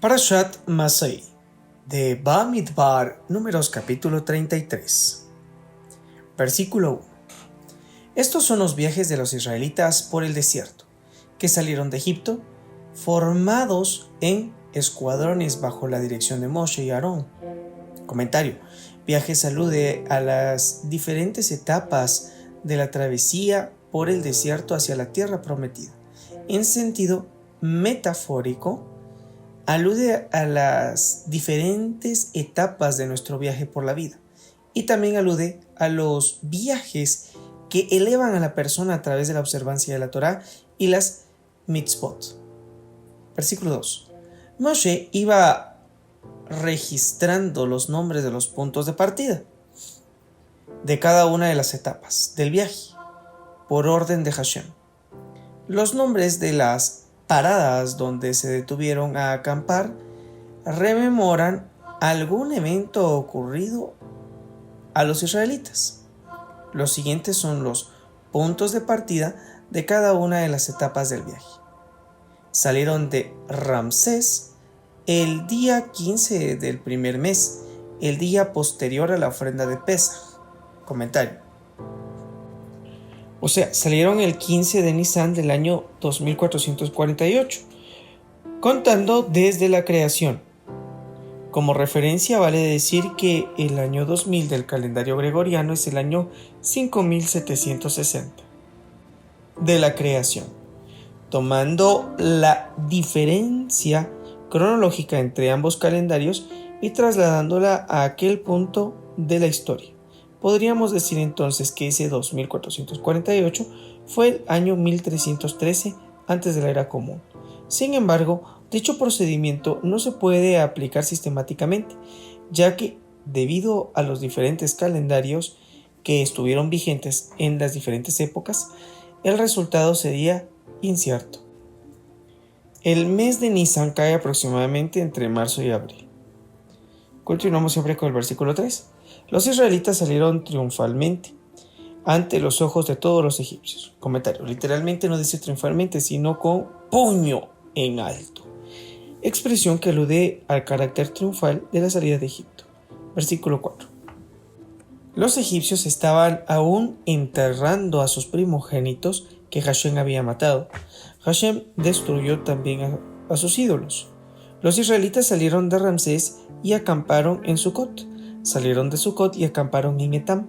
Parashat Masai, de Bamidbar, Números capítulo 33. Versículo 1. Estos son los viajes de los israelitas por el desierto, que salieron de Egipto, formados en escuadrones bajo la dirección de Moshe y Aarón. Comentario. Viajes alude a las diferentes etapas de la travesía por el desierto hacia la tierra prometida. En sentido metafórico, alude a las diferentes etapas de nuestro viaje por la vida y también alude a los viajes que elevan a la persona a través de la observancia de la Torá y las mitzvot. Versículo 2. Moshe iba registrando los nombres de los puntos de partida de cada una de las etapas del viaje por orden de Hashem. Los nombres de las paradas donde se detuvieron a acampar rememoran algún evento ocurrido a los israelitas. Los siguientes son los puntos de partida de cada una de las etapas del viaje. Salieron de Ramsés el día 15 del primer mes, el día posterior a la ofrenda de Pesaj. Comentario. O sea, salieron el 15 de Nisan del año 2448, contando desde la creación. Como referencia vale decir que el año 2000 del calendario gregoriano es el año 5760 de la creación, tomando la diferencia cronológica entre ambos calendarios y trasladándola a aquel punto de la historia. Podríamos decir entonces que ese 2448 fue el año 1313 antes de la era común. Sin embargo, dicho procedimiento no se puede aplicar sistemáticamente, ya que debido a los diferentes calendarios que estuvieron vigentes en las diferentes épocas, el resultado sería incierto. El mes de Nisan cae aproximadamente entre marzo y abril. Continuamos siempre con el versículo 3. Los israelitas salieron triunfalmente ante los ojos de todos los egipcios. Comentario. Literalmente no dice triunfalmente, sino con puño en alto. Expresión que alude al carácter triunfal de la salida de Egipto. Versículo 4. Los egipcios estaban aún enterrando a sus primogénitos que Hashem había matado. Hashem destruyó también a sus ídolos. Los israelitas salieron de Ramsés y acamparon en Sucot. Salieron de Sucot y acamparon en Etam,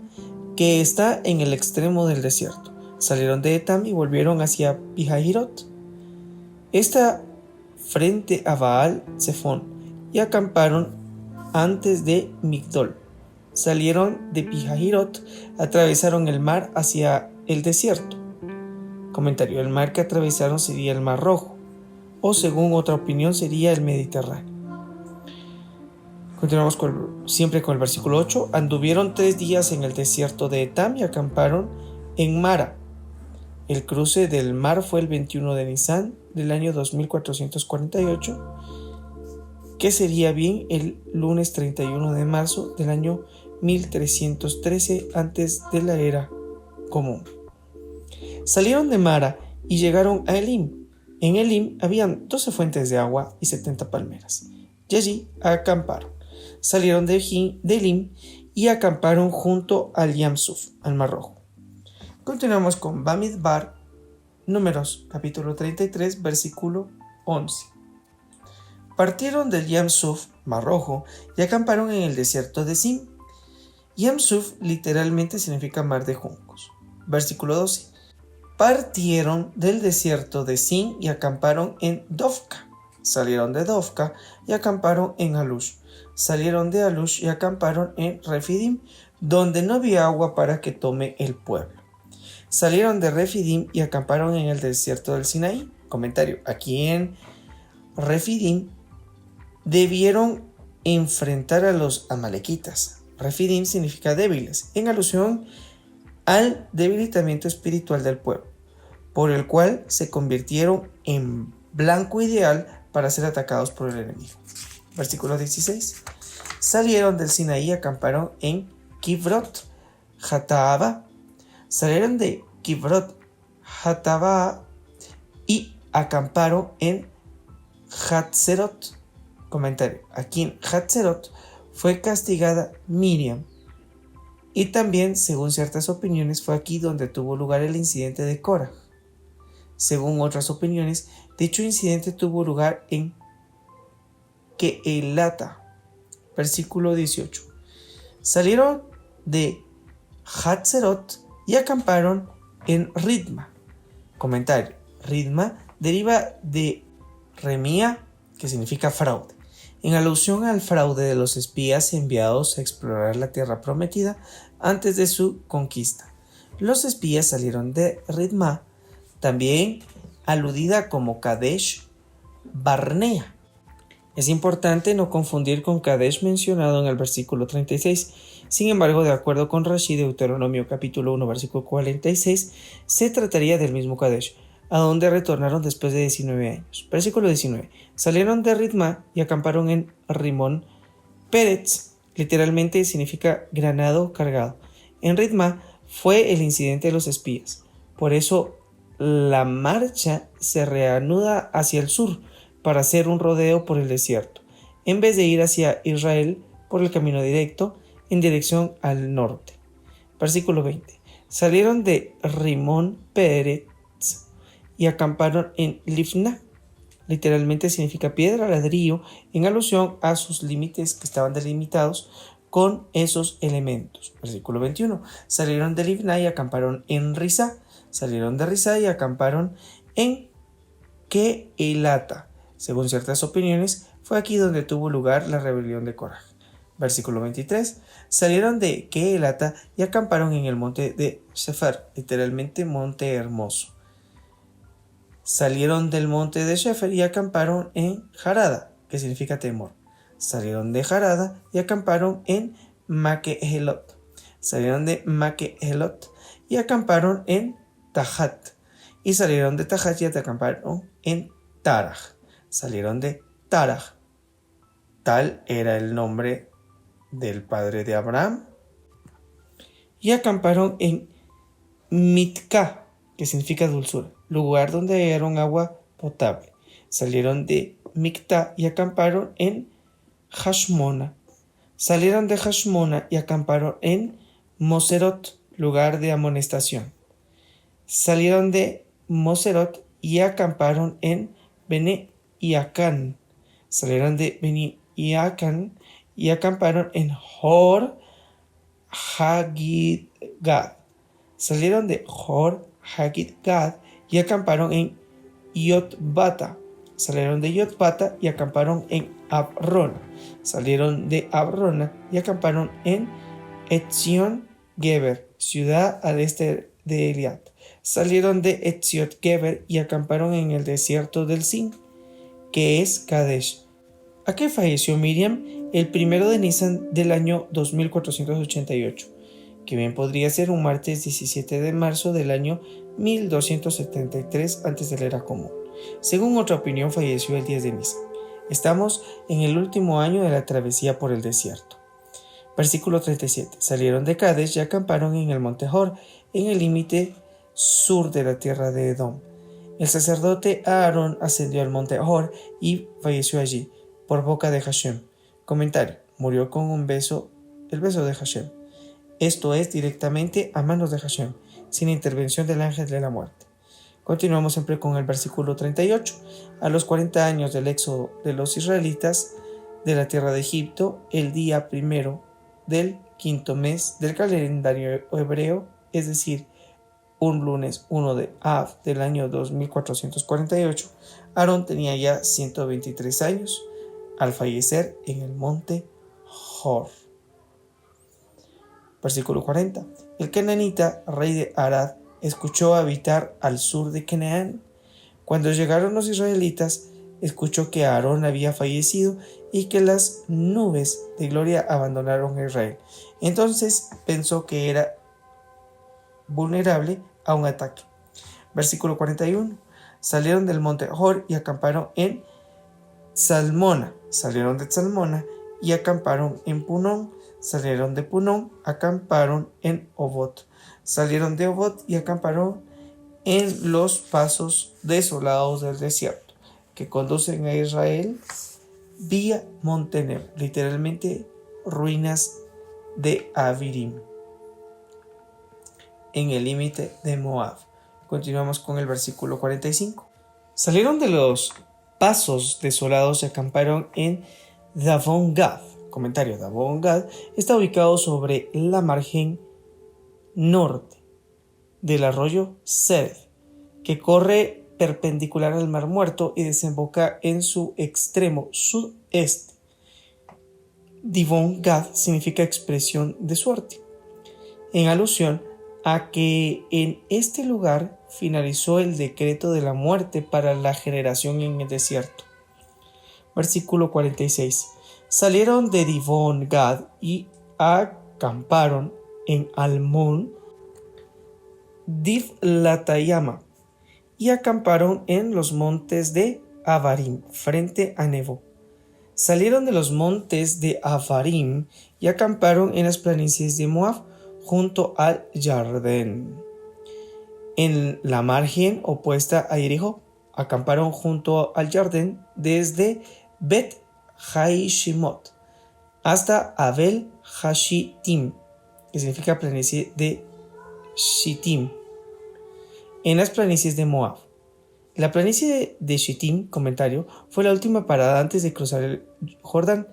que está en el extremo del desierto. Salieron de Etam y volvieron hacia Pihahirot. Está frente a Baal Zephón, y acamparon antes de Migdol. Salieron de Pihahirot, atravesaron el mar hacia el desierto. Comentario. El mar que atravesaron sería el Mar Rojo, o según otra opinión sería el Mediterráneo. Continuamos siempre con el versículo 8. Anduvieron 3 días en el desierto de Etam y acamparon en Mara. El cruce del mar fue el 21 de Nisan del año 2448, que sería bien el lunes 31 de marzo del año 1313 antes de la era común. Salieron de Mara y llegaron a Elim. En Elim habían 12 fuentes de agua y 70 palmeras, y allí acamparon. Salieron de Elim y acamparon junto al Yam Suf, al Mar Rojo. Continuamos con Bamidbar, Números, capítulo 33, versículo 11. Partieron del Yam Suf, Mar Rojo, y acamparon en el desierto de Zin. Yam Suf literalmente significa mar de juncos. Versículo 12. Partieron del desierto de Zin y acamparon en Dofka. Salieron de Dofka y acamparon en Alush. Salieron de Alush y acamparon en Refidim, donde no había agua para que tome el pueblo. Salieron de Refidim y acamparon en el desierto del Sinaí. Comentario. Aquí en Refidim debieron enfrentar a los amalequitas. Refidim significa débiles, en alusión al debilitamiento espiritual del pueblo, por el cual se convirtieron en blanco ideal para ser atacados por el enemigo. Versículo 16. Salieron del Sinaí y acamparon en Kibrot Hataaba. Salieron de Kibrot Hataaba y acamparon en Hatzerot. Comentario. Aquí en Hatzerot fue castigada Miriam. Y también, según ciertas opiniones, fue aquí donde tuvo lugar el incidente de Cora. Según otras opiniones, dicho incidente tuvo lugar en Keelata. Versículo 18. Salieron de Hatzerot y acamparon en Ritma. Comentario. Ritma deriva de remía, que significa fraude, en alusión al fraude de los espías enviados a explorar la tierra prometida antes de su conquista. Los espías salieron de Ritma, también aludida como Kadesh Barnea. Es importante no confundir con Kadesh mencionado en el versículo 36. Sin embargo, de acuerdo con Rashi, Deuteronomio capítulo 1, versículo 46, se trataría del mismo Kadesh, a donde retornaron después de 19 años. Versículo 19. Salieron de Ritma y acamparon en Rimón Peretz, literalmente significa granado cargado. En Ritma fue el incidente de los espías. Por eso la marcha se reanuda hacia el sur para hacer un rodeo por el desierto, en vez de ir hacia Israel por el camino directo en dirección al norte. Versículo 20. Salieron de Rimón Peretz y acamparon en Lifna. Literalmente significa piedra, ladrillo, en alusión a sus límites que estaban delimitados con esos elementos. Versículo 21. Salieron de Livna y acamparon en Risa. Salieron de Risa y acamparon en Keelata. Según ciertas opiniones, fue aquí donde tuvo lugar la rebelión de Korah. Versículo 23. Salieron de Keelata y acamparon en el monte de Shefer, literalmente monte hermoso. Salieron del monte de Shefer y acamparon en Harada, que significa temor. Salieron de Harada y acamparon en Makehelot. Salieron de Makehelot y acamparon en Tahat. Y salieron de Tahat y acamparon en Taraj. Salieron de Taraj. Tal era el nombre del padre de Abraham. Y acamparon en Mitka, que significa dulzura, lugar donde hallaron agua potable. Salieron de Micta y acamparon en Hashmona. Salieron de Hashmona y acamparon en Moserot, lugar de amonestación. Salieron de Moserot y acamparon en Bene Iacán. Salieron de Bene Iacán y acamparon en Hor Hagidgad. Salieron de Hor Hagidgad y acamparon en Yotbata. Salieron de Yotbata y acamparon en Abrona. Salieron de Abrona y acamparon en Etzion Geber, ciudad al este de Eliad. Salieron de Etzion Geber y acamparon en el desierto del Sin, que es Kadesh. ¿A qué falleció Miriam? El 1 de Nisan del año 2488, que bien podría ser un martes 17 de marzo del año 1273 antes de la era común. Según otra opinión, falleció el 10 de Nisan. Estamos en el último año de la travesía por el desierto. Versículo 37. Salieron de Kadesh y acamparon en el monte Hor, en el límite sur de la tierra de Edom. El sacerdote Aarón ascendió al monte Hor y falleció allí, por boca de Hashem. Comentario. Murió con el beso de Hashem. Esto es, directamente a manos de Hashem, sin intervención del ángel de la muerte. Continuamos siempre con el versículo 38. A los 40 años del éxodo de los israelitas de la tierra de Egipto, el día primero del quinto mes del calendario hebreo, es decir, un lunes 1 de Av del año 2448, Aarón tenía ya 123 años al fallecer en el monte Hor. Versículo 40. El cananita, rey de Arad, escuchó habitar al sur de Canaán. Cuando llegaron los israelitas, escuchó que Aarón había fallecido y que las nubes de gloria abandonaron a Israel. Entonces pensó que era vulnerable a un ataque. Versículo 41. Salieron del monte Hor y acamparon en Salmona. Salieron de Salmona y acamparon en Punón. Salieron de Punón, acamparon en Obot. Salieron de Obot y acamparon en los pasos desolados del desierto, que conducen a Israel vía Montenegro, literalmente ruinas de Avirim, en el límite de Moab. Continuamos con el versículo 45. Salieron de los pasos desolados y acamparon en Davon Gad. Comentario: Davon Gad está ubicado sobre la margen norte del arroyo Sered, que corre perpendicular al Mar Muerto y desemboca en su extremo sudeste. Davon Gad significa expresión de suerte, en alusión a que en este lugar finalizó el decreto de la muerte para la generación en el desierto. Versículo 46. Salieron de Davon Gad y acamparon en Almón Diblatayama y acamparon en los montes de Avarim frente a Nebo. Salieron de los montes de Avarim y acamparon en las planicies de Moab junto al Jardén. En la margen opuesta a Jericó, acamparon junto al Jardén desde Bet Jashimot hasta Abel Hashittim, que significa planicie de Shittim, en las planicies de Moab. La planicie de Shittim, comentario, fue la última parada antes de cruzar el Jordán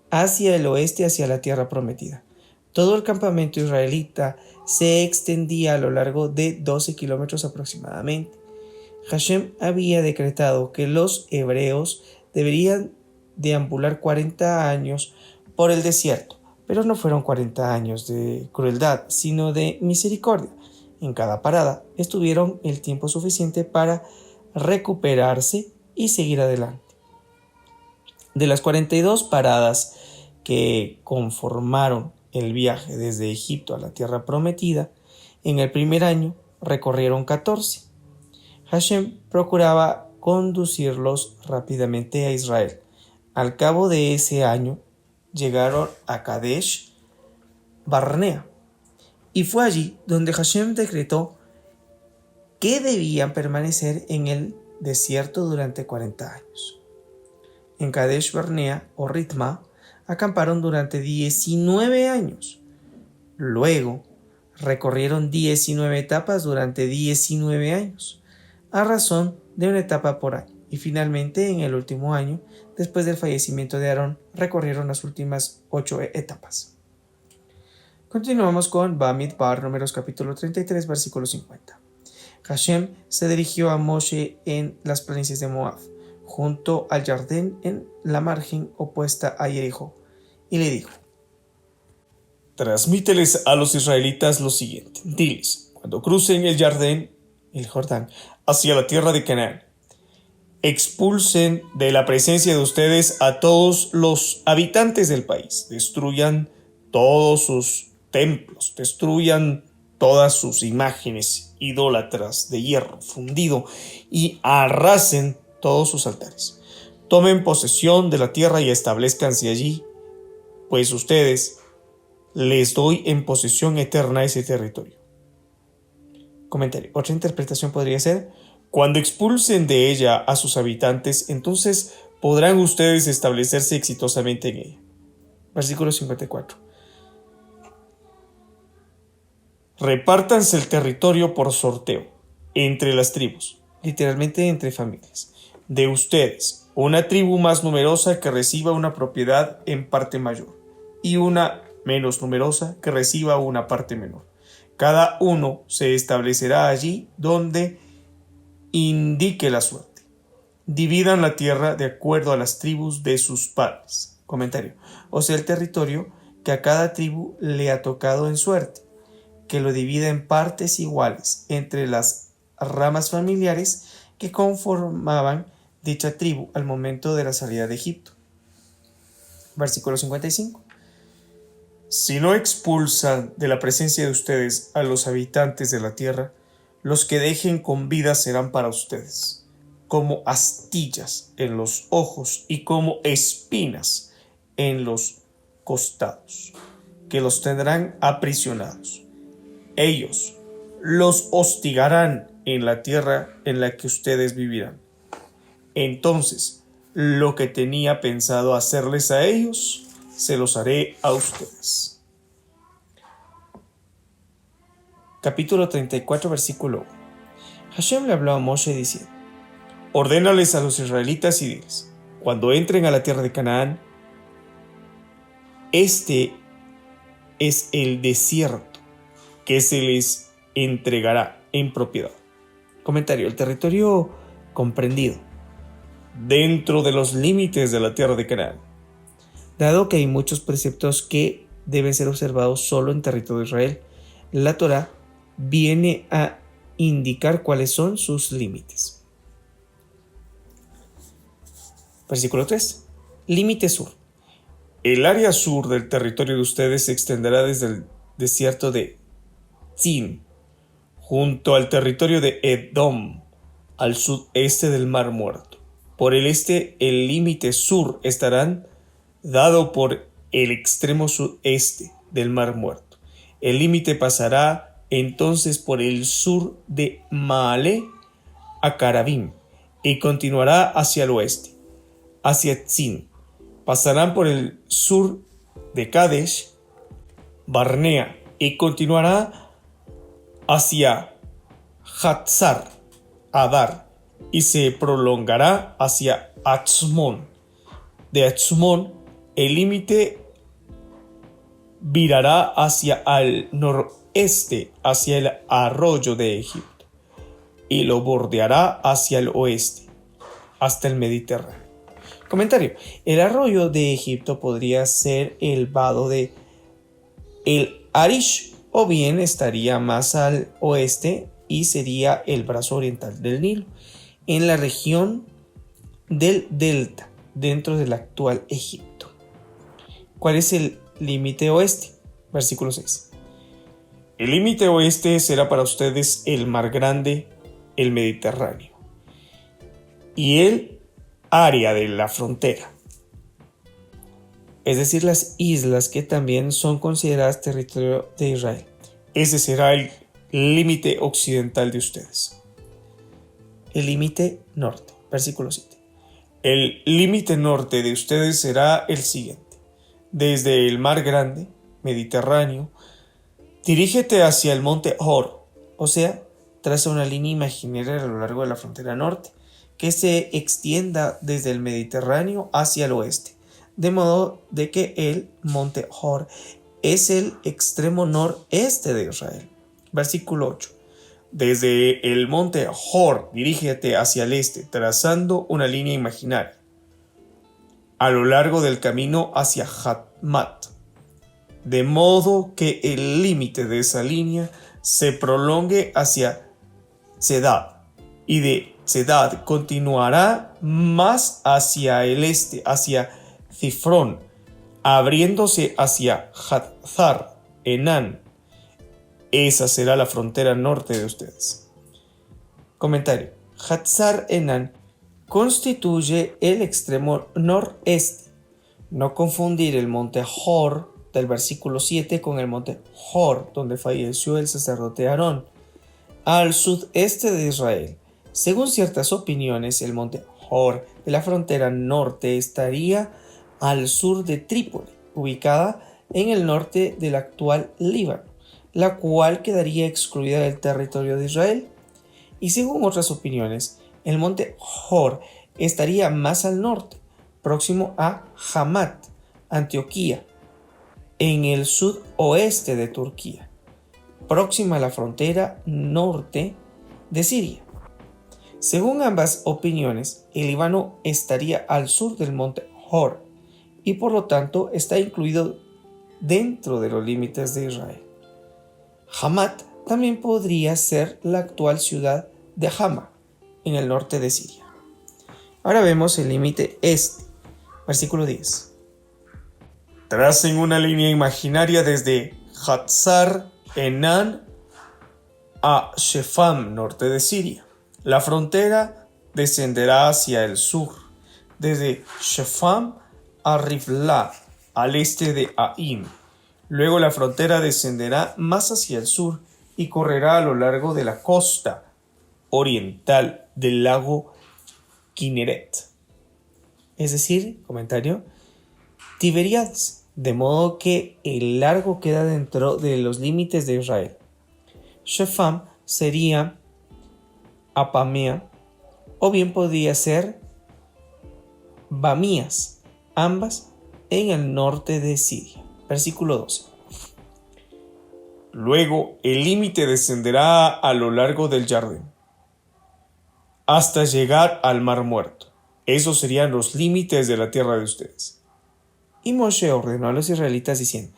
hacia el oeste, hacia la tierra prometida. Todo el campamento israelita se extendía a lo largo de 12 kilómetros aproximadamente. Hashem había decretado que los hebreos deberían deambular 40 años por el desierto, pero no fueron 40 años de crueldad, sino de misericordia. En cada parada estuvieron el tiempo suficiente para recuperarse y seguir adelante. De las 42 paradas que conformaron el viaje desde Egipto a la tierra prometida, en el primer año recorrieron 14. Hashem procuraba conducirlos rápidamente a Israel. Al cabo de ese año llegaron a Kadesh Barnea, y fue allí donde Hashem decretó que debían permanecer en el desierto durante 40 años. En Kadesh Barnea o Ritma acamparon durante 19 años. Luego recorrieron 19 etapas durante 19 años, a razón de una etapa por año. Y finalmente, en el último año, después del fallecimiento de Aarón, recorrieron las últimas 8 etapas. Continuamos con Bamidbar, Números capítulo 33, versículo 50. Hashem se dirigió a Moshe en las planicies de Moab, junto al Jardín en la margen opuesta a Jericó, y le dijo: transmíteles a los israelitas lo siguiente. Diles, cuando crucen el Jordán, hacia la tierra de Canaán, expulsen de la presencia de ustedes a todos los habitantes del país, destruyan todos sus templos, destruyan todas sus imágenes idólatras de hierro fundido y arrasen todos sus altares. Tomen posesión de la tierra y establezcanse allí, pues ustedes les doy en posesión eterna ese territorio. Comentario. Otra interpretación podría ser: cuando expulsen de ella a sus habitantes, entonces podrán ustedes establecerse exitosamente en ella. Versículo 54. Repártanse el territorio por sorteo entre las tribus, literalmente entre familias, de ustedes, una tribu más numerosa que reciba una propiedad en parte mayor y una menos numerosa que reciba una parte menor. Cada uno se establecerá allí donde indique la suerte. Dividan la tierra de acuerdo a las tribus de sus padres. Comentario. O sea, el territorio que a cada tribu le ha tocado en suerte, que lo divida en partes iguales entre las ramas familiares que conformaban dicha tribu al momento de la salida de Egipto. Versículo 55. Si no expulsan de la presencia de ustedes a los habitantes de la tierra, los que dejen con vida serán para ustedes como astillas en los ojos y como espinas en los costados, que los tendrán aprisionados. Ellos los hostigarán en la tierra en la que ustedes vivirán. Entonces lo que tenía pensado hacerles a ellos, se los haré a ustedes. Capítulo 34, versículo 1. Hashem le habló a Moshe diciendo: ordénales a los israelitas y diles: cuando entren a la tierra de Canaán, este es el desierto que se les entregará en propiedad. Comentario: el territorio comprendido dentro de los límites de la tierra de Canaán. Dado que hay muchos preceptos que deben ser observados solo en territorio de Israel, la Torá viene a indicar cuáles son sus límites. Versículo 3. Límite sur. El área sur del territorio de ustedes se extenderá desde el desierto de Tzin, junto al territorio de Edom, al sudeste del Mar Muerto. Por el este, el límite sur estará dado por el extremo sudeste del Mar Muerto. El límite pasará entonces por el sur de Maale a Carabim y continuará hacia el oeste, hacia Tzin. Pasarán por el sur de Kadesh Barnea y continuará hacia Hatzar Adar y se prolongará hacia Atzmón. De Atzmón, el límite virará hacia el noreste, hacia el arroyo de Egipto, y lo bordeará hacia el oeste, hasta el Mediterráneo. Comentario: el arroyo de Egipto podría ser el vado de el Arish, o bien estaría más al oeste y sería el brazo oriental del Nilo, en la región del delta, dentro del actual Egipto. ¿Cuál es el límite oeste? Versículo 6. El límite oeste será para ustedes el mar grande, el Mediterráneo, y el área de la frontera, es decir, las islas que también son consideradas territorio de Israel. Ese será el límite occidental de ustedes. El límite norte, versículo 7. El límite norte de ustedes será el siguiente: desde el mar grande, Mediterráneo, dirígete hacia el monte Hor, o sea, traza una línea imaginaria a lo largo de la frontera norte, que se extienda desde el Mediterráneo hacia el oeste, de modo de que el monte Hor es el extremo noreste de Israel. Versículo 8. Desde el monte Hor dirígete hacia el este, trazando una línea imaginaria a lo largo del camino hacia Hatmat, de modo que el límite de esa línea se prolongue hacia Zedad, y de Zedad continuará más hacia el este, hacia Cifrón, abriéndose hacia Hatzar Enán. Esa será la frontera norte de ustedes. Comentario: Hatzar Enán constituye el extremo noreste. No confundir el monte Hor del versículo 7 con el monte Hor, donde falleció el sacerdote Aarón, al sudeste de Israel. Según ciertas opiniones, el monte Hor de la frontera norte estaría al sur de Trípoli, ubicada en el norte del actual Líbano, la cual quedaría excluida del territorio de Israel. Y según otras opiniones, el monte Hor estaría más al norte, próximo a Hamat, Antioquía, en el sudoeste de Turquía, próxima a la frontera norte de Siria. Según ambas opiniones, el Líbano estaría al sur del monte Hor y por lo tanto está incluido dentro de los límites de Israel. Hamat también podría ser la actual ciudad de Hama, en el norte de Siria. Ahora vemos el límite este, versículo 10. Tracen una línea imaginaria desde Hatzar Enán a Shefam, norte de Siria. La frontera descenderá hacia el sur, desde Shefam a Rivla, al este de Ain. Luego la frontera descenderá más hacia el sur y correrá a lo largo de la costa oriental del lago Kinneret. es decir, comentario, Tiberíades, de modo que el largo queda dentro de los límites de Israel. Shepham sería Apamea, o bien podría ser Bamías, ambas en el norte de Siria. Versículo 12. Luego el límite descenderá a lo largo del Jardín, hasta llegar al Mar Muerto. Esos serían los límites de la tierra de ustedes. Y Moshe ordenó a los israelitas diciendo: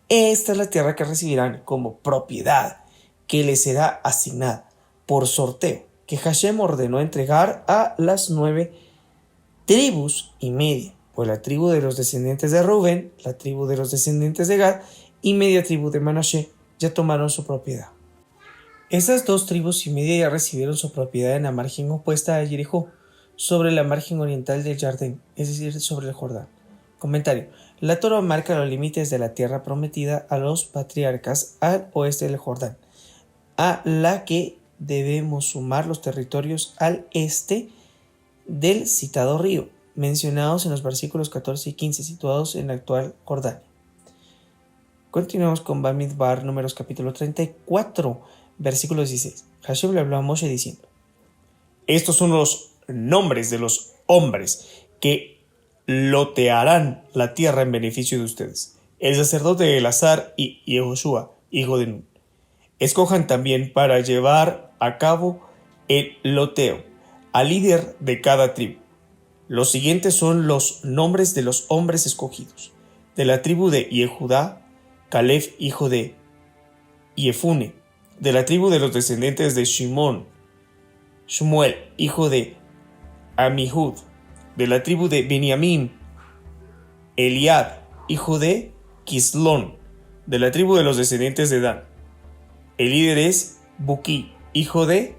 esta es la tierra que recibirán como propiedad, que les será asignada por sorteo, que Hashem ordenó entregar a las 9 tribus y media, pues la tribu de los descendientes de Rubén, la tribu de los descendientes de Gad y media tribu de Manashe ya tomaron su propiedad. Estas 2 tribus y media ya recibieron su propiedad en la margen opuesta a Jericó, sobre la margen oriental del Jardín, es decir, sobre el Jordán. Comentario: la Torá marca los límites de la tierra prometida a los patriarcas al oeste del Jordán, a la que debemos sumar los territorios al este del citado río, mencionados en los versículos 14 y 15, situados en la actual Jordania. Continuamos con Bamidbar, Números capítulo 34, versículo 16. Hashem le habló a Moshe diciendo: estos son los nombres de los hombres que lotearán la tierra en beneficio de ustedes. El sacerdote Elazar y Yehoshua, hijo de Nun. Escojan también para llevar a cabo el loteo al líder de cada tribu. Los siguientes son los nombres de los hombres escogidos. De la tribu de Yehudá, Caleb, hijo de Yefune. De la tribu de los descendientes de Shimón, Shmuel, hijo de Amihud. De la tribu de Benjamín, Eliad, hijo de Quislón. De la tribu de los descendientes de Dan, el líder es Buki, hijo de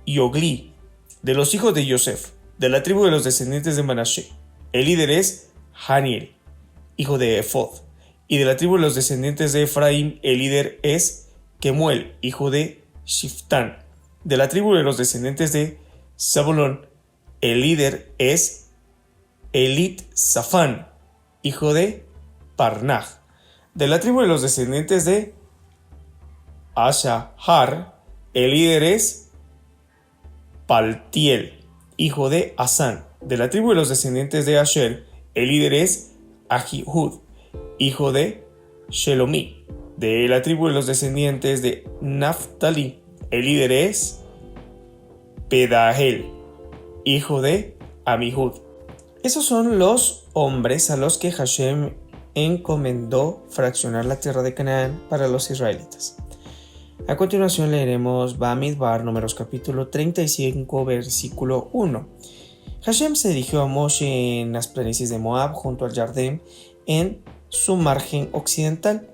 Yogli. De los hijos de Yosef, de la tribu de los descendientes de Manashe, el líder es Haniel, hijo de Ephod. Y de la tribu de los descendientes de Efraín, el líder es Kemuel, hijo de Shiftán. De la tribu de los descendientes de Zabulón, el líder es Elit Safán, hijo de Parnaj. De la tribu de los descendientes de Ashahar, el líder es Paltiel, hijo de Asán. De la tribu de los descendientes de Asher, el líder es Ahihud, hijo de Shelomí. De la tribu de los descendientes de Naftali, el líder es Pedahel, hijo de Amihud. Esos son los hombres a los que Hashem encomendó fraccionar la tierra de Canaán para los israelitas. A continuación leeremos Bamidbar, Números capítulo 35, versículo 1. Hashem se dirigió a Moshe en las planicies de Moab, junto al Jardín, en su margen occidental,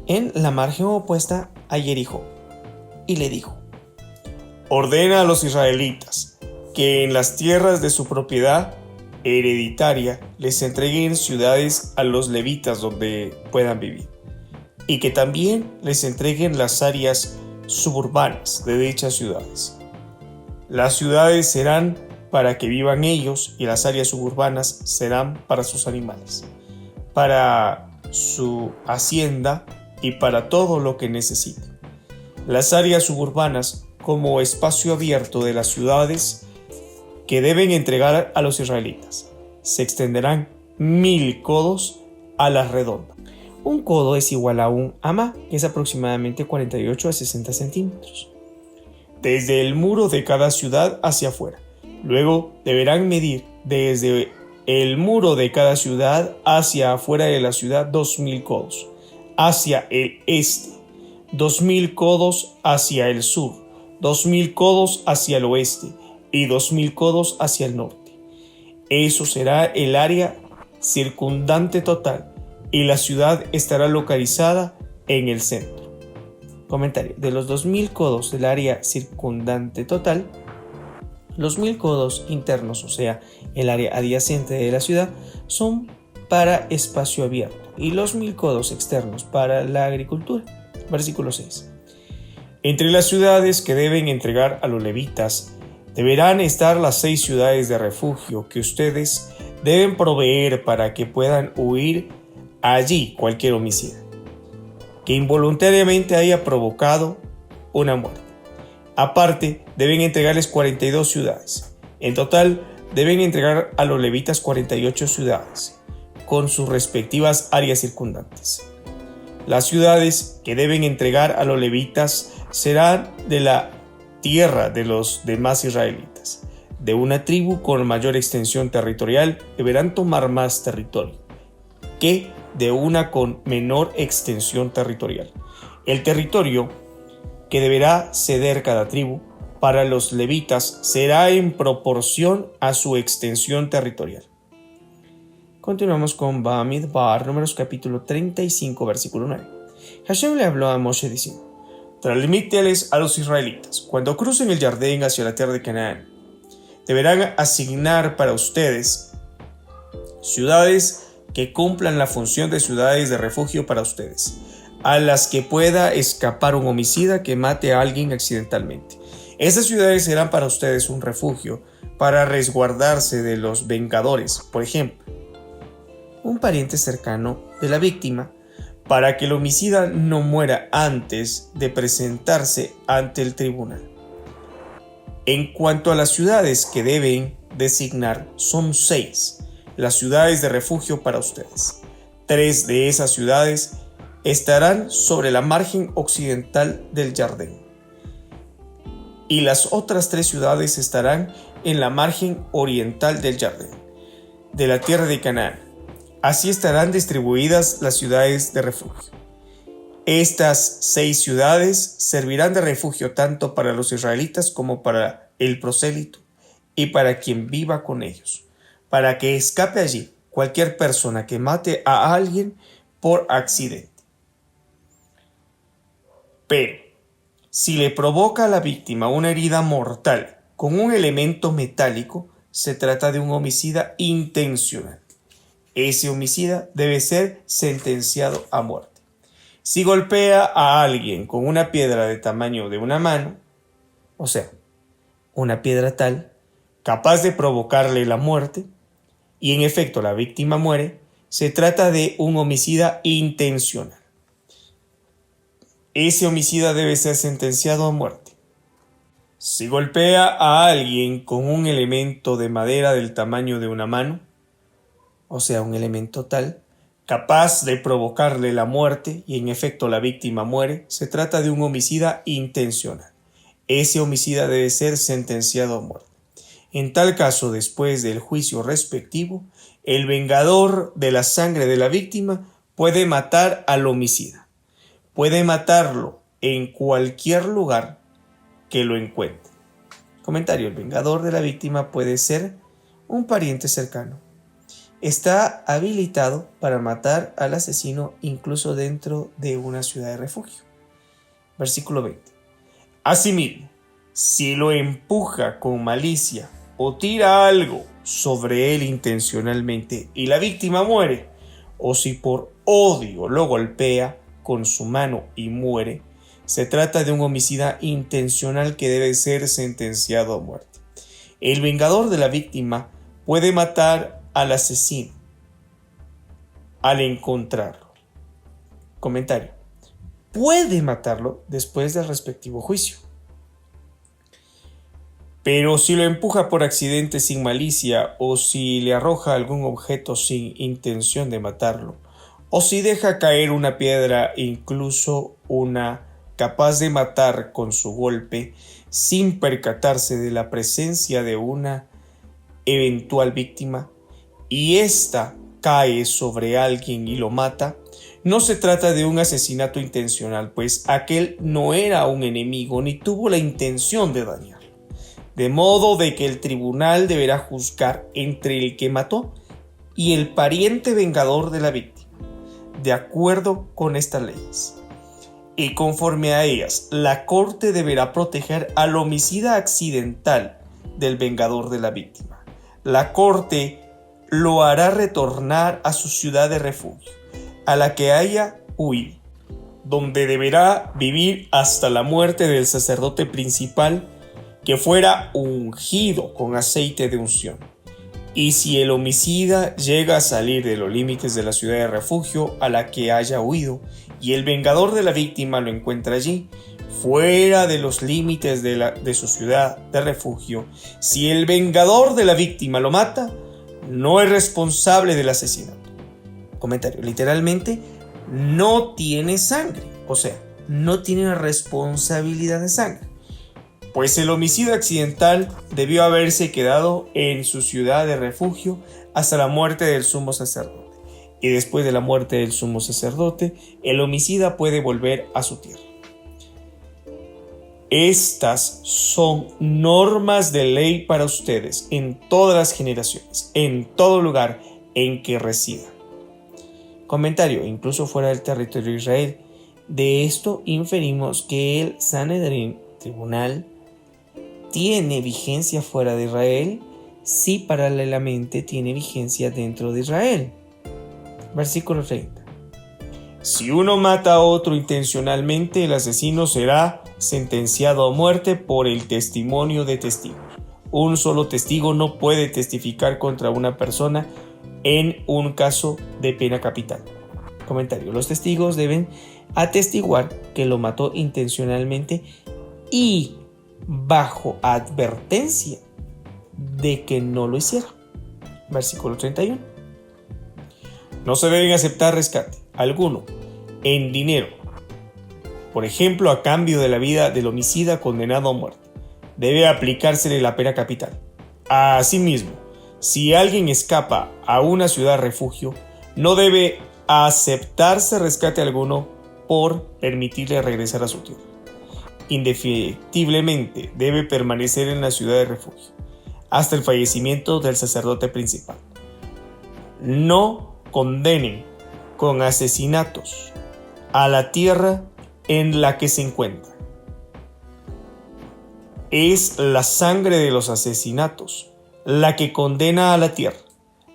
en la margen opuesta a Jericó, y le dijo: ordena a los israelitas que en las tierras de su propiedad hereditaria les entreguen ciudades a los levitas donde puedan vivir, y que también les entreguen las áreas suburbanas de dichas ciudades. Las ciudades serán para que vivan ellos y las áreas suburbanas serán para sus animales, para su hacienda y para todo lo que necesiten. Las áreas suburbanas como espacio abierto de las ciudades que deben entregar a los israelitas se extenderán 1000 codos a la redonda. Un codo es igual a un amá, que es aproximadamente 48 a 60 centímetros. Desde el muro de cada ciudad hacia afuera. Luego deberán medir desde el muro de cada ciudad hacia afuera de la ciudad 2000 codos, hacia el este, 2000 codos hacia el sur, 2000 codos hacia el oeste y 2000 codos hacia el norte. Eso será el área circundante total, y la ciudad estará localizada en el centro. Comentario: de los 2000 codos del área circundante total, los 1000 codos internos, o sea, el área adyacente de la ciudad, son para espacio abierto, y los 1000 codos externos para la agricultura. Versículo 6. Entre las ciudades que deben entregar a los levitas Deberán estar las 6 ciudades de refugio que ustedes deben proveer para que puedan huir allí cualquier homicida que involuntariamente haya provocado una muerte. Aparte, deben entregarles 42 ciudades. En total, deben entregar a los levitas 48 ciudades, con sus respectivas áreas circundantes. Las ciudades que deben entregar a los levitas serán de la tierra de los demás israelitas. De una tribu con mayor extensión territorial deberán tomar más territorio que de una con menor extensión territorial. El territorio que deberá ceder cada tribu para los levitas será en proporción a su extensión territorial. Continuamos con Bamidbar, Números capítulo 35, versículo 9. Hashem le habló a Moshe diciendo: transmíteles a los israelitas, cuando crucen el Jordán hacia la tierra de Canaán, deberán asignar para ustedes ciudades que cumplan la función de ciudades de refugio para ustedes, a las que pueda escapar un homicida que mate a alguien accidentalmente. Estas ciudades serán para ustedes un refugio para resguardarse de los vengadores, por ejemplo, un pariente cercano de la víctima, para que el homicida no muera antes de presentarse ante el tribunal. En cuanto a las ciudades que deben designar, son 6 las ciudades de refugio para ustedes. 3 de esas ciudades estarán sobre la margen occidental del Jordán, y las otras 3 ciudades estarán en la margen oriental del Jordán, de la tierra de Canaán. Así estarán distribuidas las ciudades de refugio. Estas 6 ciudades servirán de refugio tanto para los israelitas como para el prosélito y para quien viva con ellos, para que escape allí cualquier persona que mate a alguien por accidente. Pero, si le provoca a la víctima una herida mortal con un elemento metálico, se trata de un homicida intencional. Ese homicida debe ser sentenciado a muerte. Si golpea a alguien con una piedra de tamaño de una mano, o sea, una piedra tal, capaz de provocarle la muerte, y en efecto la víctima muere, se trata de un homicida intencional. Ese homicida debe ser sentenciado a muerte. Si golpea a alguien con un elemento de madera del tamaño de una mano, o sea, un elemento tal, capaz de provocarle la muerte y en efecto la víctima muere, se trata de un homicida intencional. Ese homicida debe ser sentenciado a muerte. En tal caso, después del juicio respectivo, el vengador de la sangre de la víctima puede matar al homicida. Puede matarlo en cualquier lugar que lo encuentre. Comentario: el vengador de la víctima puede ser un pariente cercano. Está habilitado para matar al asesino incluso dentro de una ciudad de refugio. Versículo 20. Asimismo, si lo empuja con malicia o tira algo sobre él intencionalmente y la víctima muere, o si por odio lo golpea con su mano y muere, se trata de un homicida intencional que debe ser sentenciado a muerte. El vengador de la víctima puede matar al asesino al encontrarlo. Comentario: puede matarlo después del respectivo juicio. Pero si lo empuja por accidente sin malicia, o si le arroja algún objeto sin intención de matarlo, o si deja caer una piedra, incluso una capaz de matar con su golpe, sin percatarse de la presencia de una eventual víctima, y ésta cae sobre alguien y lo mata, no se trata de un asesinato intencional, pues aquel no era un enemigo ni tuvo la intención de dañar. De modo de que el tribunal deberá juzgar entre el que mató y el pariente vengador de la víctima, de acuerdo con estas leyes. Y conforme a ellas, la corte deberá proteger al homicida accidental del vengador de la víctima. La corte lo hará retornar a su ciudad de refugio, a la que haya huido, donde deberá vivir hasta la muerte del sacerdote principal que fuera ungido con aceite de unción. Y si el homicida llega a salir de los límites de la ciudad de refugio a la que haya huido, y el vengador de la víctima lo encuentra allí, fuera de los límites de su ciudad de refugio, si el vengador de la víctima lo mata, no es responsable del asesinato. Comentario: literalmente, no tiene sangre, o sea, no tiene responsabilidad de sangre, pues el homicida accidental debió haberse quedado en su ciudad de refugio hasta la muerte del sumo sacerdote, y después de la muerte del sumo sacerdote, el homicida puede volver a su tierra. Estas son normas de ley para ustedes en todas las generaciones, en todo lugar en que residan. Comentario: incluso fuera del territorio de Israel. De esto inferimos que el Sanedrín, tribunal, tiene vigencia fuera de Israel, si paralelamente tiene vigencia dentro de Israel. Versículo 30. Si uno mata a otro intencionalmente, el asesino será sentenciado a muerte por el testimonio de testigos. Un solo testigo no puede testificar contra una persona en un caso de pena capital. Comentario: los testigos deben atestiguar que lo mató intencionalmente y bajo advertencia de que no lo hiciera. Versículo 31. No se deben aceptar rescate alguno en dinero, por ejemplo, a cambio de la vida del homicida condenado a muerte. Debe aplicársele la pena capital. Asimismo, si alguien escapa a una ciudad refugio, no debe aceptarse rescate alguno por permitirle regresar a su tierra. Indefectiblemente debe permanecer en la ciudad de refugio hasta el fallecimiento del sacerdote principal. No condenen con asesinatos a la tierra en la que se encuentra. Es la sangre de los asesinatos la que condena a la tierra.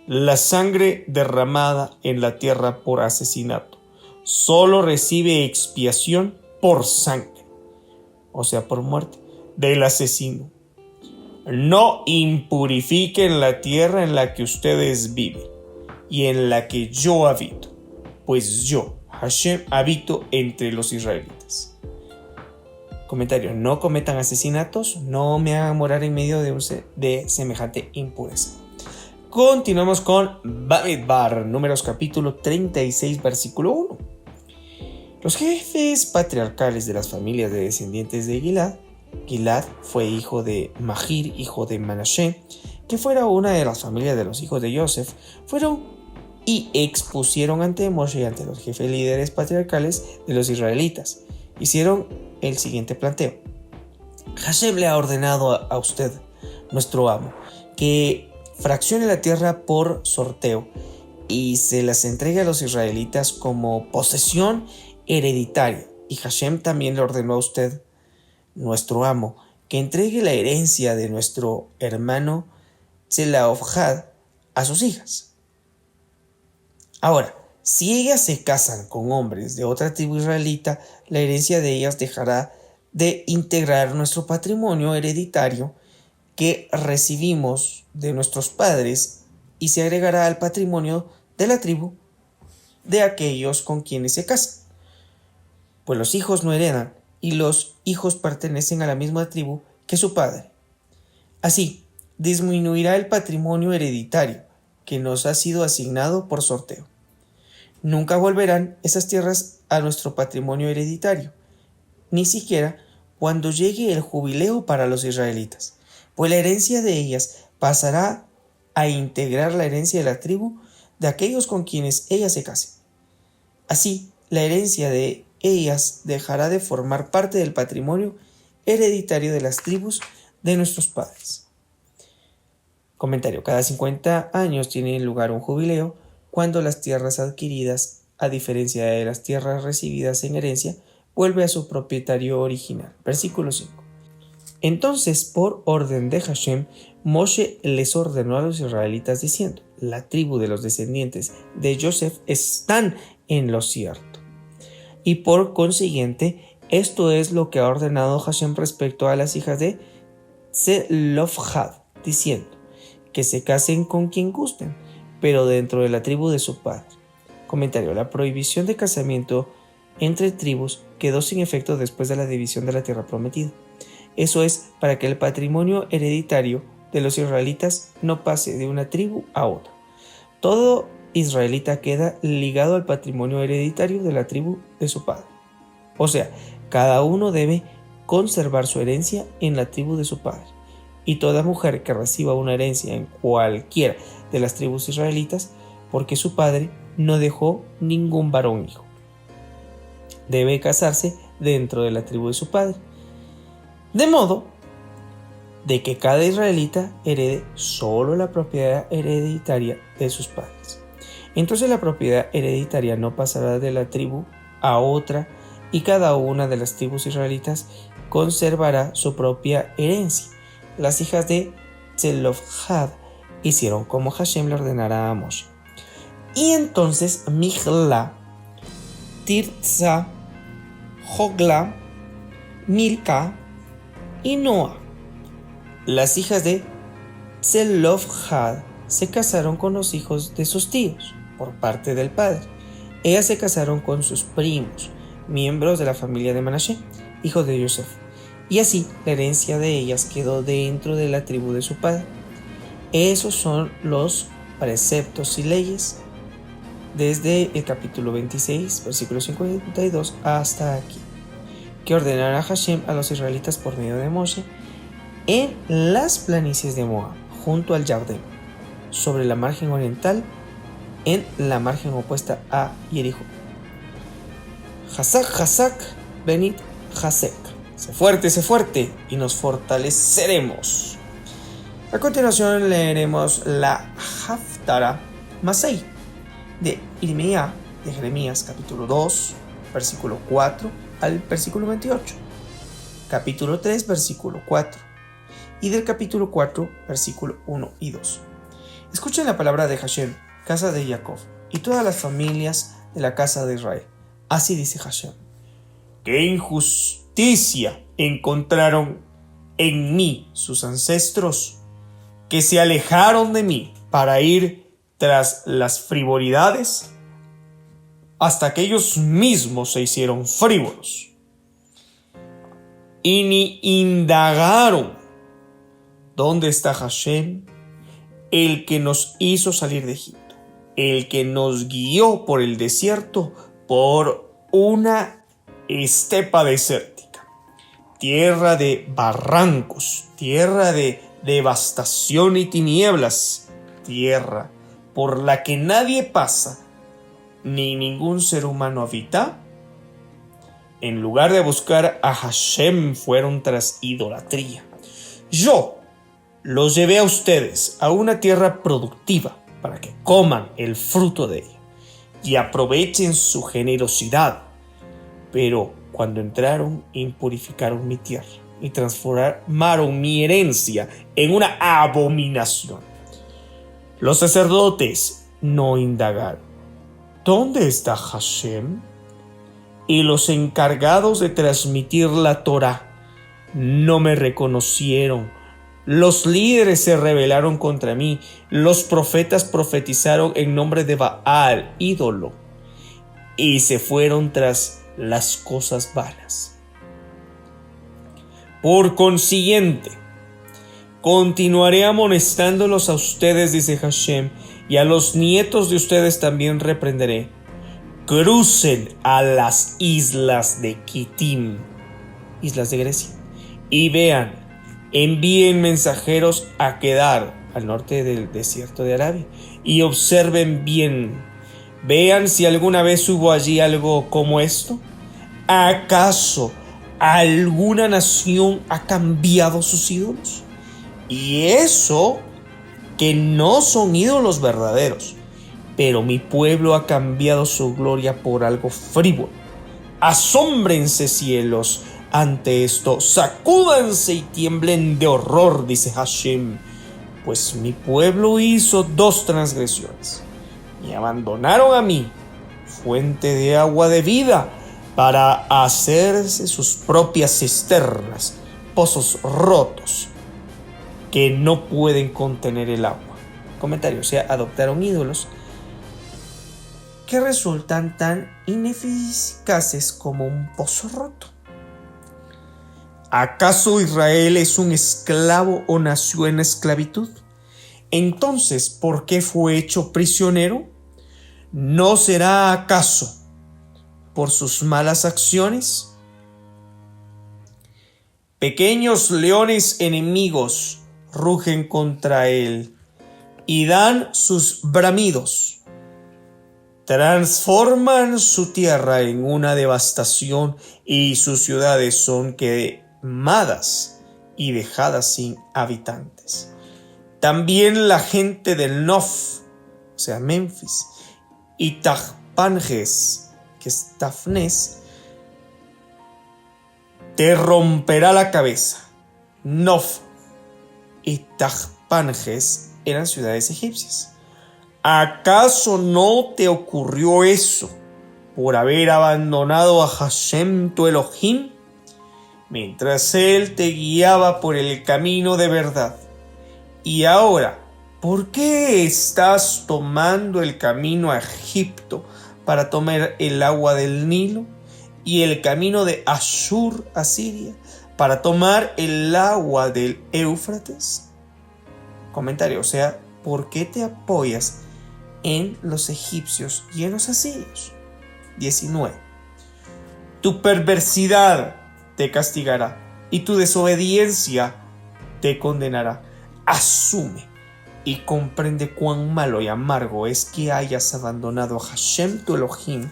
La sangre derramada en la tierra por asesinato solo recibe expiación por sangre, o sea, por muerte del asesino. No impurifiquen la tierra en la que ustedes viven y en la que yo habito, pues yo, Hashem, habito entre los israelitas. Comentario: no cometan asesinatos, no me hagan morar en medio de semejante impureza. Continuamos con Bamidbar, Números capítulo 36, versículo 1. Los jefes patriarcales de las familias de descendientes de Gilad fue hijo de Mahir, hijo de Manashe, que fuera una de las familias de los hijos de Yosef, fueron y expusieron ante Moshe y ante los jefes líderes patriarcales de los israelitas. Hicieron el siguiente planteo: Hashem le ha ordenado a usted, nuestro amo, que fraccione la tierra por sorteo y se las entregue a los israelitas como posesión hereditaria. Y Hashem también le ordenó a usted, nuestro amo, que entregue la herencia de nuestro hermano Tselofhad a sus hijas. Ahora, si ellas se casan con hombres de otra tribu israelita, la herencia de ellas dejará de integrar nuestro patrimonio hereditario que recibimos de nuestros padres y se agregará al patrimonio de la tribu de aquellos con quienes se casan. Pues los hijos no heredan y los hijos pertenecen a la misma tribu que su padre. Así, disminuirá el patrimonio hereditario que nos ha sido asignado por sorteo. Nunca volverán esas tierras a nuestro patrimonio hereditario, ni siquiera cuando llegue el jubileo para los israelitas, pues la herencia de ellas pasará a integrar la herencia de la tribu de aquellos con quienes ellas se casen. Así, la herencia de ellas dejará de formar parte del patrimonio hereditario de las tribus de nuestros padres. Comentario: cada 50 años tiene lugar un jubileo cuando las tierras adquiridas, a diferencia de las tierras recibidas en herencia, vuelve a su propietario original. Versículo 5. Entonces, por orden de Hashem, Moshe les ordenó a los israelitas diciendo: la tribu de los descendientes de Yosef están en lo cierto. Y por consiguiente, esto es lo que ha ordenado Hashem respecto a las hijas de Tselofhad, diciendo que se casen con quien gusten, pero dentro de la tribu de su padre. Comentario: la prohibición de casamiento entre tribus quedó sin efecto después de la división de la tierra prometida. Eso es para que el patrimonio hereditario de los israelitas no pase de una tribu a otra. Todo israelita queda ligado al patrimonio hereditario de la tribu de su padre. O sea, cada uno debe conservar su herencia en la tribu de su padre. Y toda mujer que reciba una herencia en cualquiera de las tribus israelitas, porque su padre no dejó ningún varón hijo, debe casarse dentro de la tribu de su padre, de modo de que cada israelita herede solo la propiedad hereditaria de sus padres. Entonces la propiedad hereditaria no pasará de la tribu a otra, y cada una de las tribus israelitas conservará su propia herencia. Las hijas de Tselofhad hicieron como Hashem le ordenara a Moshe. Y entonces Mijla, Tirza, Jogla, Milca y Noa, las hijas de Tselofhad, se casaron con los hijos de sus tíos por parte del padre. Ellas se casaron con sus primos, miembros de la familia de Manashe, hijo de Yosef, y así la herencia de ellas quedó dentro de la tribu de su padre. Esos son los preceptos y leyes desde el capítulo 26, versículo 52 hasta aquí, que ordenará Hashem a los israelitas por medio de Moshe en las planicies de Moab, junto al Jardín, sobre la margen oriental, en la margen opuesta a Jericó. Hazak, Hazak, Benit, Hasek. Sé fuerte, y nos fortaleceremos. A continuación leeremos la Haftara Masei de Irmía de Jeremías, capítulo 2, versículo 4 al versículo 28, capítulo 3, versículo 4, y del capítulo 4, versículo 1 y 2. Escuchen la palabra de Hashem, casa de Jacob, y todas las familias de la casa de Israel. Así dice Hashem: ¡qué injusticia encontraron en mí sus ancestros, que se alejaron de mí para ir tras las frivolidades, hasta que ellos mismos se hicieron frívolos y ni indagaron dónde está Hashem, el que nos hizo salir de Egipto, el que nos guió por el desierto, por una estepa desértica, tierra de barrancos, tierra de devastación y tinieblas, tierra por la que nadie pasa ni ningún ser humano habita. En lugar de buscar a Hashem, fueron tras idolatría. Yo los llevé a ustedes a una tierra productiva para que coman el fruto de ella y aprovechen su generosidad. Pero cuando entraron, impurificaron mi tierra y transformaron mi herencia en una abominación. Los sacerdotes no indagaron: ¿dónde está Hashem? Y los encargados de transmitir la Torá no me reconocieron. Los líderes se rebelaron contra mí. Los profetas profetizaron en nombre de Baal, ídolo, y se fueron tras las cosas vanas. Por consiguiente, continuaré amonestándolos a ustedes, dice Hashem, y a los nietos de ustedes también reprenderé. Crucen a las islas de Kitim, islas de Grecia, y vean, envíen mensajeros a Kedar, al norte del desierto de Arabia, y observen bien. Vean si alguna vez hubo allí algo como esto. ¿Acaso alguna nación ha cambiado sus ídolos? Y eso que no son ídolos verdaderos, pero mi pueblo ha cambiado su gloria por algo frívolo. Asómbrense, cielos, ante esto, sacúdanse y tiemblen de horror, dice Hashem, pues mi pueblo hizo 2 transgresiones. Me abandonaron a mí, fuente de agua de vida, para hacerse sus propias cisternas, pozos rotos, que no pueden contener el agua. Comentario, o sea, adoptaron ídolos que resultan tan ineficaces como un pozo roto. ¿Acaso Israel es un esclavo o nació en esclavitud? Entonces, ¿por qué fue hecho prisionero? ¿No será acaso por sus malas acciones? Pequeños leones enemigos rugen contra él y dan sus bramidos. Transforman su tierra en una devastación y sus ciudades son quemadas y dejadas sin habitantes. También la gente del Nof, o sea Memphis, y Tahpanhes, que es Tafnes, te romperá la cabeza. Nof y Tahpanhes eran ciudades egipcias. ¿Acaso no te ocurrió eso por haber abandonado a Hashem tu Elohim, mientras él te guiaba por el camino de verdad? Y ahora, ¿por qué estás tomando el camino a Egipto para tomar el agua del Nilo y el camino de Ashur a Siria para tomar el agua del Éufrates? Comentario, o sea, ¿por qué te apoyas en los egipcios y en los asirios? 19. Tu perversidad te castigará y tu desobediencia te condenará. Asume y comprende cuán malo y amargo es que hayas abandonado a Hashem tu Elohim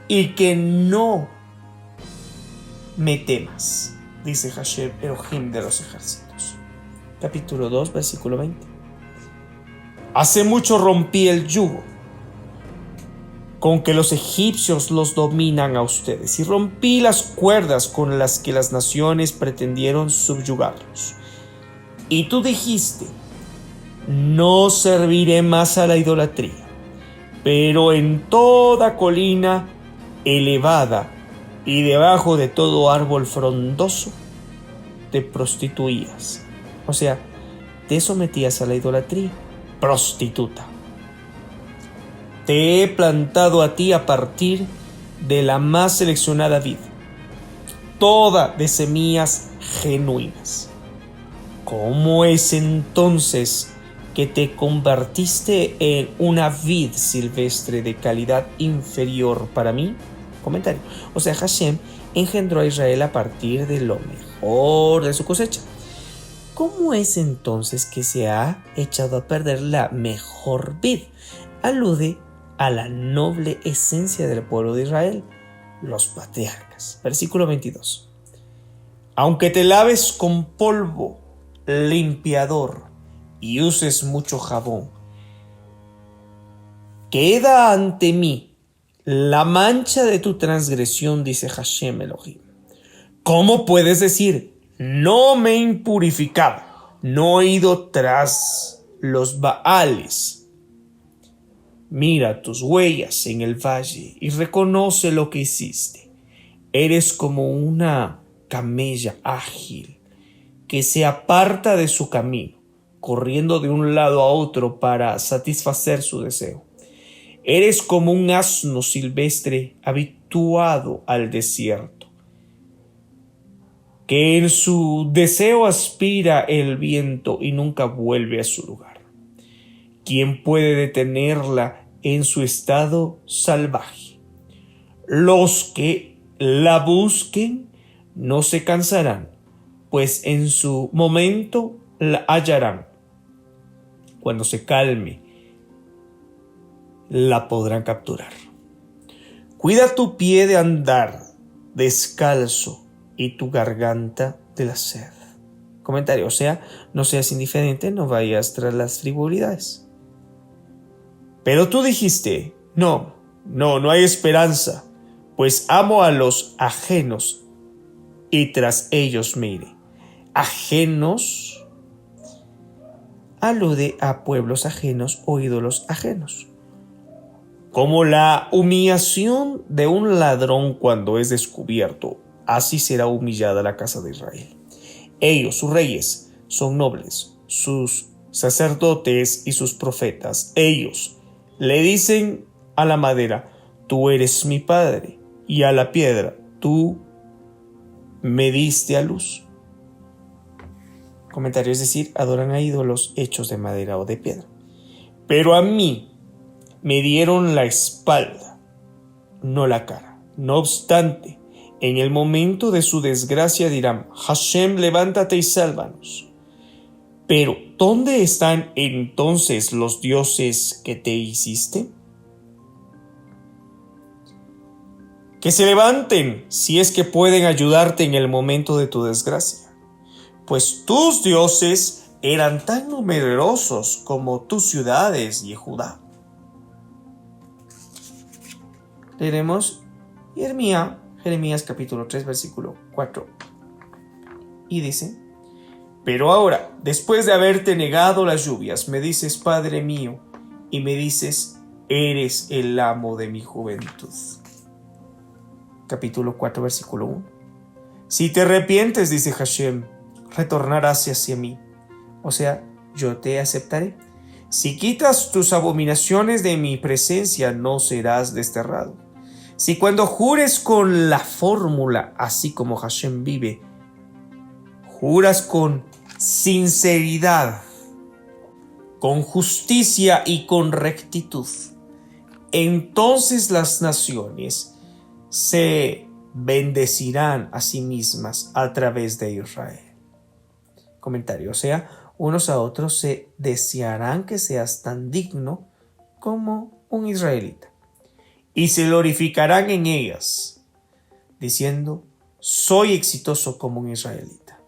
y que no me temas, dice Hashem Elohim de los ejércitos. Capítulo 2, versículo 20. Hace mucho rompí el yugo con que los egipcios los dominan a ustedes y rompí las cuerdas con las que las naciones pretendieron subyugarlos. Y tú dijiste, no serviré más a la idolatría, pero en toda colina elevada y debajo de todo árbol frondoso te prostituías. O sea, te sometías a la idolatría. Prostituta. Te he plantado a ti a partir de la más seleccionada vid, toda de semillas genuinas. ¿Cómo es entonces que te convertiste en una vid silvestre de calidad inferior para mí? Comentario. O sea, Hashem engendró a Israel a partir de lo mejor de su cosecha. ¿Cómo es entonces que se ha echado a perder la mejor vid? Alude a la noble esencia del pueblo de Israel, los patriarcas. Versículo 22. Aunque te laves con polvo limpiador y uses mucho jabón, queda ante mí la mancha de tu transgresión, dice Hashem Elohim. ¿Cómo puedes decir, no me he impurificado, no he ido tras los Baales? Mira tus huellas en el valle y reconoce lo que hiciste. Eres como una camella ágil que se aparta de su camino, corriendo de un lado a otro para satisfacer su deseo. Eres como un asno silvestre habituado al desierto, que en su deseo aspira el viento y nunca vuelve a su lugar. ¿Quién puede detenerla en su estado salvaje? Los que la busquen no se cansarán, pues en su momento la hallarán. Cuando se calme, la podrán capturar. Cuida tu pie de andar descalzo y tu garganta de la sed. Comentario, o sea, no seas indiferente, no vayas tras las frivolidades. Pero tú dijiste, no hay esperanza, pues amo a los ajenos y tras ellos me iré. Ajenos alude a pueblos ajenos o ídolos ajenos. Como la humillación de un ladrón cuando es descubierto, así será humillada la casa de Israel. Ellos, sus reyes, son nobles, sus sacerdotes y sus profetas. Ellos le dicen a la madera: tú eres mi padre, y a la piedra: tú me diste a luz. Comentario, es decir, adoran a ídolos hechos de madera o de piedra. Pero a mí me dieron la espalda, no la cara. No obstante, en el momento de su desgracia dirán: Hashem, levántate y sálvanos. Pero, ¿dónde están entonces los dioses que te hiciste? Que se levanten si es que pueden ayudarte en el momento de tu desgracia, pues tus dioses eran tan numerosos como tus ciudades, Yehudá. Leeremos Jeremías capítulo 3, versículo 4. Y dice: pero ahora, después de haberte negado las lluvias, me dices, Padre mío, y me dices, eres el amo de mi juventud. Capítulo 4, versículo 1. Si te arrepientes, dice Hashem, retornarás hacia mí, o sea, yo te aceptaré. Si quitas tus abominaciones de mi presencia, no serás desterrado. Si cuando jures con la fórmula, así como Hashem vive, juras con sinceridad, con justicia y con rectitud, entonces las naciones se bendecirán a sí mismas a través de Israel. Comentario, o sea, unos a otros se desearán que seas tan digno como un israelita, y se glorificarán en ellas, diciendo, soy exitoso como un israelita.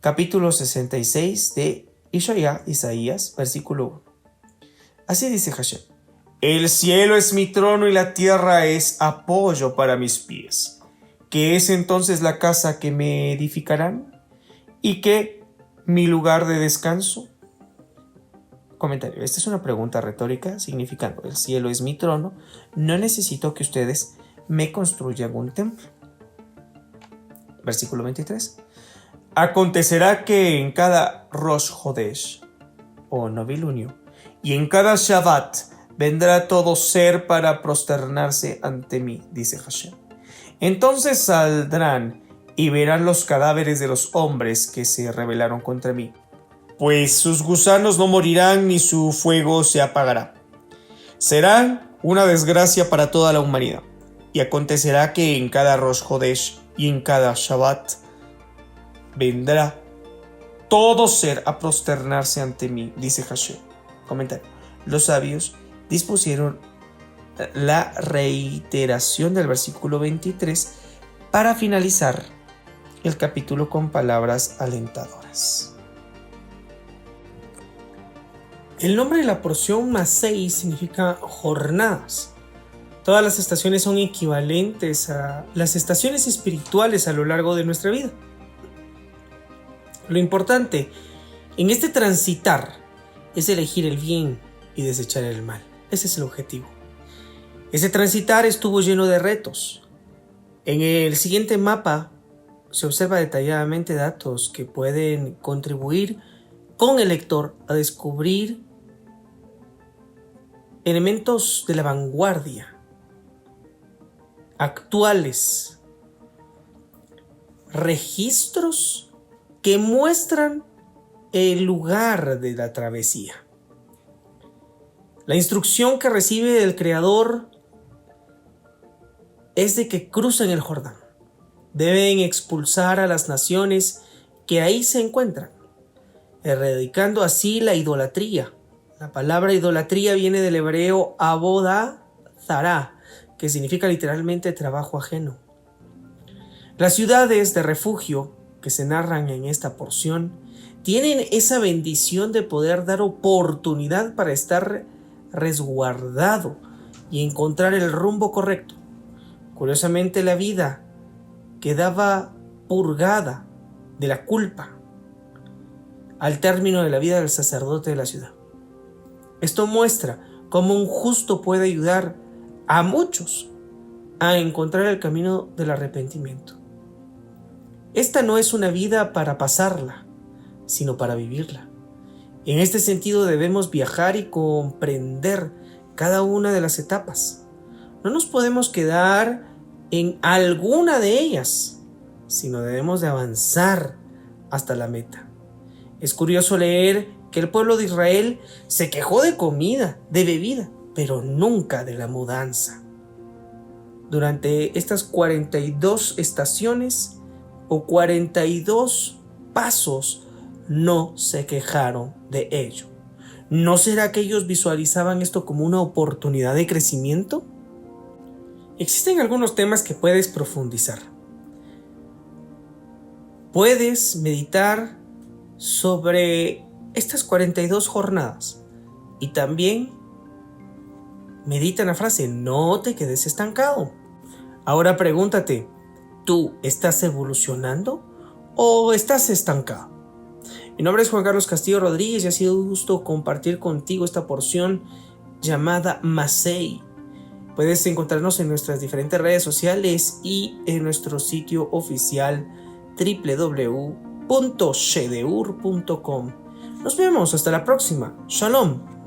Capítulo 66 de Isaías, versículo 1. Así dice Hashem: el cielo es mi trono y la tierra es apoyo para mis pies. ¿Qué es entonces la casa que me edificarán? ¿Y qué mi lugar de descanso? Comentario, esta es una pregunta retórica significando: el cielo es mi trono, no necesito que ustedes me construyan un templo. Versículo 23. Acontecerá que en cada Rosh Hodesh, o novilunio, y en cada Shabbat, vendrá todo ser para prosternarse ante mí, dice Hashem. Entonces saldrán y verán los cadáveres de los hombres que se rebelaron contra mí, pues sus gusanos no morirán ni su fuego se apagará. Serán una desgracia para toda la humanidad. Y acontecerá que en cada Rosh Hodesh y en cada Shabbat vendrá todo ser a prosternarse ante mí, dice Hashem. Comentario. Los sabios dispusieron la reiteración del versículo 23 para finalizar el capítulo con palabras alentadoras. El nombre de la porción Masei significa jornadas. Todas las estaciones son equivalentes a las estaciones espirituales a lo largo de nuestra vida. Lo importante en este transitar es elegir el bien y desechar el mal. Ese es el objetivo. Ese transitar estuvo lleno de retos. En el siguiente mapa se observa detalladamente datos que pueden contribuir con el lector a descubrir elementos de la vanguardia, actuales, registros que muestran el lugar de la travesía. La instrucción que recibe el Creador es de que crucen el Jordán. Deben expulsar a las naciones que ahí se encuentran, erradicando así la idolatría. La palabra idolatría viene del hebreo aboda zará, que significa literalmente trabajo ajeno. Las ciudades de refugio que se narran en esta porción tienen esa bendición de poder dar oportunidad para estar resguardado y encontrar el rumbo correcto. Curiosamente, la vida quedaba purgada de la culpa al término de la vida del sacerdote de la ciudad. Esto muestra cómo un justo puede ayudar a muchos a encontrar el camino del arrepentimiento. Esta no es una vida para pasarla, sino para vivirla. En este sentido debemos viajar y comprender cada una de las etapas. No nos podemos quedar en alguna de ellas, sino debemos de avanzar hasta la meta. Es curioso leer que el pueblo de Israel se quejó de comida, de bebida, pero nunca de la mudanza. Durante estas 42 estaciones o 42 pasos no se quejaron de ello. ¿No será que ellos visualizaban esto como una oportunidad de crecimiento? Existen algunos temas que puedes profundizar. Puedes meditar sobre estas 42 jornadas y también medita en la frase: no te quedes estancado. Ahora pregúntate, ¿tú estás evolucionando o estás estancado? Mi nombre es Juan Carlos Castillo Rodríguez y ha sido un gusto compartir contigo esta porción llamada Masei. Puedes encontrarnos en nuestras diferentes redes sociales y en nuestro sitio oficial www.shedeur.com. Nos vemos hasta la próxima. Shalom.